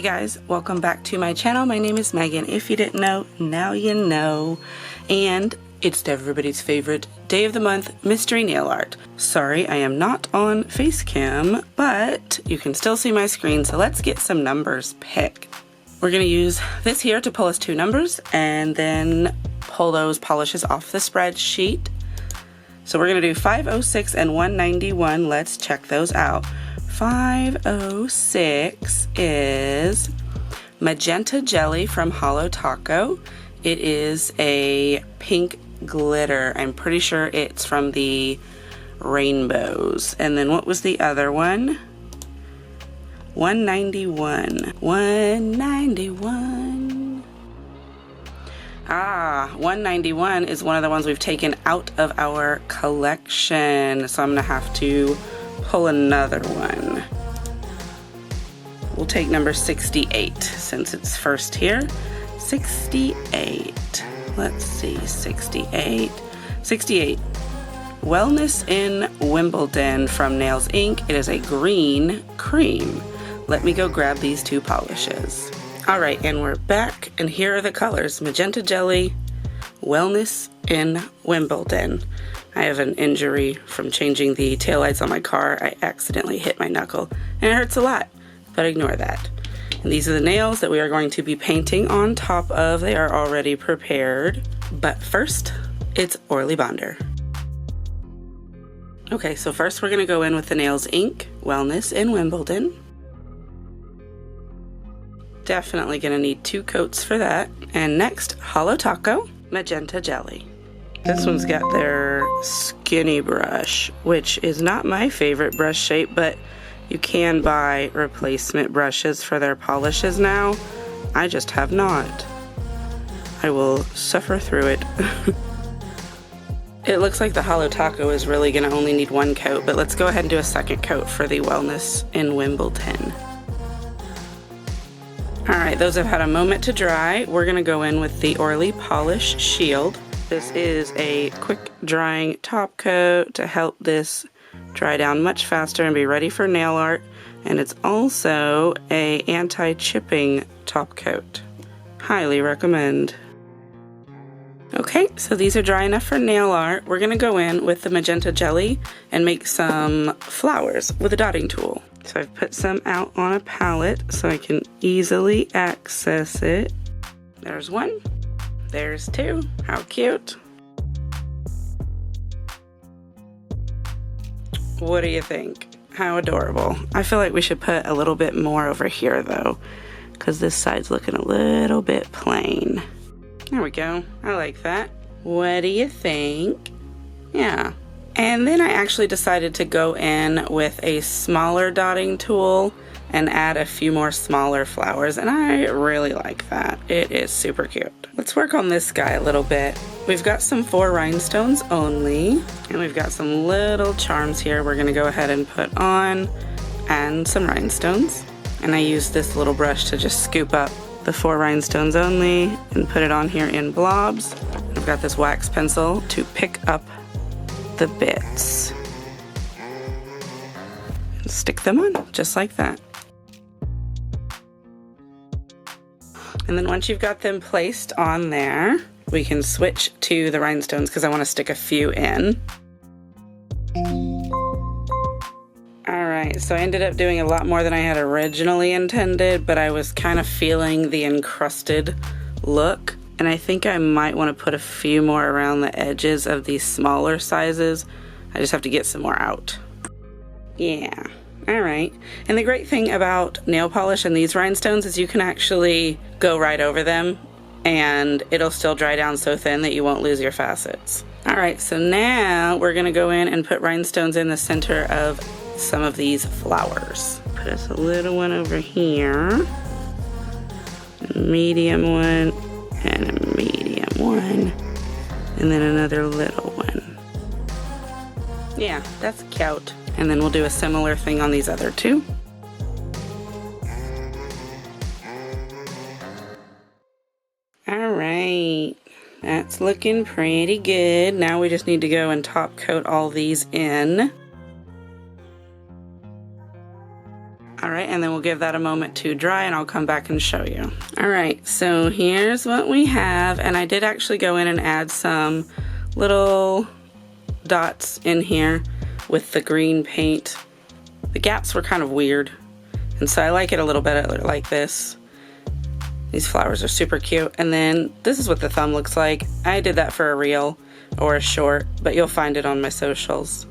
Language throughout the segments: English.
Hey guys, welcome back to my channel. My name is Megan. If you didn't know, now you know. And it's everybody's favorite day of the month, mystery nail art. Sorry, I am not on Facecam, but you can still see my screen, so let's get some numbers picked. We're gonna use this here to pull us two numbers and then pull those polishes off the spreadsheet. So we're gonna do 506 and 191. Let's check those out. 506 is Magenta Jelly from Holo Taco. It is a pink glitter. I'm pretty sure it's from the rainbows. And then what was the other one? 191. 191. Ah, 191 is one of the ones we've taken out of our collection. So I'm gonna have to pull another one. We'll take number 68 since it's first here. 68. Let's see, 68. 68. Wellness in Wimbledon from Nails Inc. It is a green cream. Let me go grab these two polishes. All right, and we're back, and here are the colors. Magenta Jelly, Wellness in Wimbledon. I have an injury from changing the taillights on my car. I accidentally hit my knuckle, and it hurts a lot, but ignore that. And these are the nails that we are going to be painting on top of. They are already prepared, but first, it's Orly Bonder. Okay, so first we're gonna go in with the Nails Inc. Wellness in Wimbledon. Definitely gonna need 2 coats for that. And next, Holo Taco, Magenta Jelly. This one's got their skinny brush, which is not my favorite brush shape, but you can buy replacement brushes for their polishes now. I just have not. I will suffer through it. It looks like the Holo Taco is really gonna only need 1 coat, but let's go ahead and do a second coat for the Wellness in Wimbledon. All right, those have had a moment to dry. We're gonna go in with the Orly Polish Shield. This is a quick drying top coat to help this dry down much faster and be ready for nail art. And it's also a anti-chipping top coat. Highly recommend. Okay, so these are dry enough for nail art. We're gonna go in with the Magenta Jelly and make some flowers with a dotting tool. So I've put some out on a palette so I can easily access it. There's 1. There's 2. How cute. What do you think? How adorable. I feel like we should put a little bit more over here though, because this side's looking a little bit plain. There we go. I like that. What do you think? Yeah. And then I actually decided to go in with a smaller dotting tool and add a few more smaller flowers, and I really like that. It is super cute. Let's work on this guy a little bit. We've got some 4 rhinestones only, and we've got some little charms here we're gonna go ahead and put on, and some rhinestones. And I use this little brush to just scoop up the 4 rhinestones only and put it on here in blobs. I've got this wax pencil to pick up the bits. And stick them on, just like that. And then once you've got them placed on there, we can switch to the rhinestones because I want to stick a few in. Alright, so I ended up doing a lot more than I had originally intended, but I was kind of feeling the encrusted look. And I think I might want to put a few more around the edges of these smaller sizes. I just have to get some more out. Yeah. Alright, and the great thing about nail polish and these rhinestones is you can actually go right over them and it'll still dry down so thin that you won't lose your facets. Alright, so now we're going to go in and put rhinestones in the center of some of these flowers. Put us a little one over here, a medium one, and a medium one, and then another little one. Yeah, that's cute. And then we'll do a similar thing on these other 2. Alright, that's looking pretty good. Now we just need to go and top coat all these in. All right, and then we'll give that a moment to dry and I'll come back and show you. All right, so here's what we have, and I did actually go in and add some little dots in here with the green paint. The gaps were kind of weird, and so I like it a little bit like this. These flowers are super cute. And then this is what the thumb looks like. I did that for a reel or a short, but you'll find it on my socials.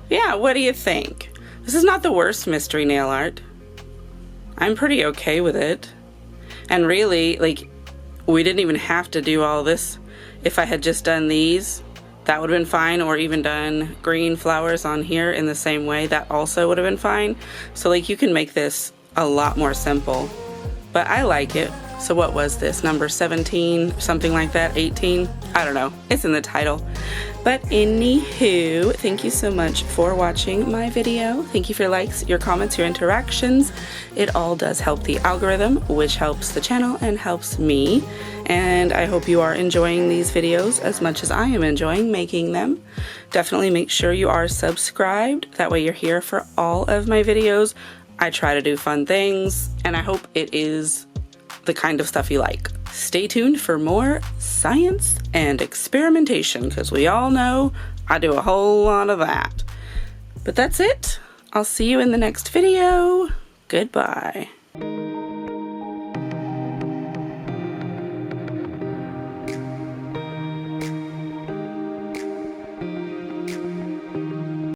Yeah, what do you think? This is not the worst mystery nail art. I'm pretty okay with it. And really, like, we didn't even have to do all this. If I had just done these, that would have been fine, or even done green flowers on here in the same way, that also would have been fine. So like, you can make this a lot more simple. But I like it. So what was this, number 17, something like that, 18? I don't know, it's in the title. But anywho, thank you so much for watching my video. Thank you for your likes, your comments, your interactions. It all does help the algorithm, which helps the channel and helps me. And I hope you are enjoying these videos as much as I am enjoying making them. Definitely make sure you are subscribed. That way you're here for all of my videos. I try to do fun things, and I hope it is the kind of stuff you like. Stay tuned for more science and experimentation, because we all know I do a whole lot of that. But that's it. I'll see you in the next video. Goodbye.